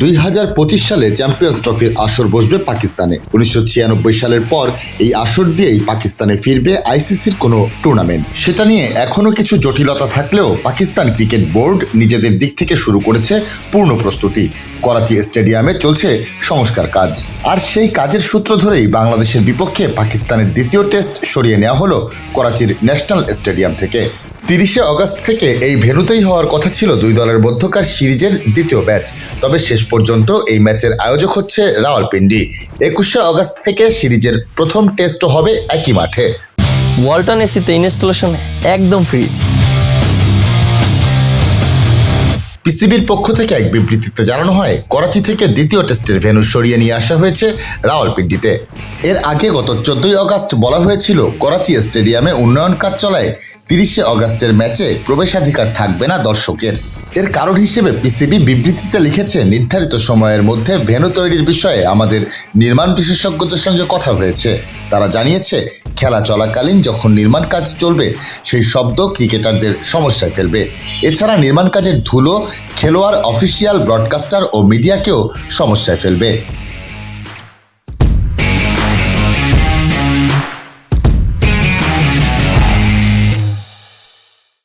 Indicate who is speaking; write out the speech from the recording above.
Speaker 1: 2025 সালে চ্যাম্পিয়ন্স ট্রফির আসর বসবে পাকিস্তানে। 1996 সালের পর এই আসর দিয়েই পাকিস্তানে ফিরবে আইসিসির কোনো টুর্নামেন্ট। সেটা নিয়ে এখনও কিছু জটিলতা থাকলেও পাকিস্তান ক্রিকেট বোর্ড নিজেদের দিক থেকে শুরু করেছে পূর্ণ প্রস্তুতি। করাচি স্টেডিয়ামে চলছে সংস্কার কাজ, আর সেই কাজের সূত্র ধরেই বাংলাদেশের বিপক্ষে পাকিস্তানের দ্বিতীয় টেস্ট সরিয়ে নেওয়া হলো করাচির ন্যাশনাল স্টেডিয়াম থেকে। 30 আগস্ট থেকে এই ভেন্যুতেই হওয়ার কথা ছিল দুই দলের মধ্যকার সিরিজের দ্বিতীয় ম্যাচ, তবে শেষ পর্যন্ত এই ম্যাচের আয়োজক হচ্ছে রাওয়ালপিন্ডি। 21 আগস্ট থেকে সিরিজের প্রথম টেস্টও হবে একই মাঠে।
Speaker 2: ওয়ালটন এসিতে ইনস্টলেশন একদম ফ্রি।
Speaker 1: পিসিবির পক্ষ থেকে এক বিবৃতিতে জানানো হয়, করাচি থেকে দ্বিতীয় টেস্টের ভেন্যু সরিয়ে নিয়ে আসা হয়েছে রাওয়ালপিন্ডিতে। এর আগে গত 14 আগস্ট বলা হয়েছিল করাচি স্টেডিয়ামে উন্নয়ন কাজ চলায় 30 আগস্টের ম্যাচে প্রবেশাধিকার থাকবে না দর্শকের। এর কারণ হিসেবে পিসিবি বিবৃতিতে লিখেছে, নির্ধারিত সময়ের মধ্যে ভেন্যু তৈরির বিষয়ে আমাদের নির্মাণ বিশেষজ্ঞদের সঙ্গে কথা হয়েছে। তারা জানিয়েছে, খেলা চলাকালীন যখন নির্মাণ কাজ চলবে সেই শব্দ ক্রিকেটারদের সমস্যায় ফেলবে। এছাড়া নির্মাণ কাজের ধুলো খেলোয়াড়, অফিসিয়াল, ব্রডকাস্টার ও মিডিয়াকেও সমস্যায় ফেলবে।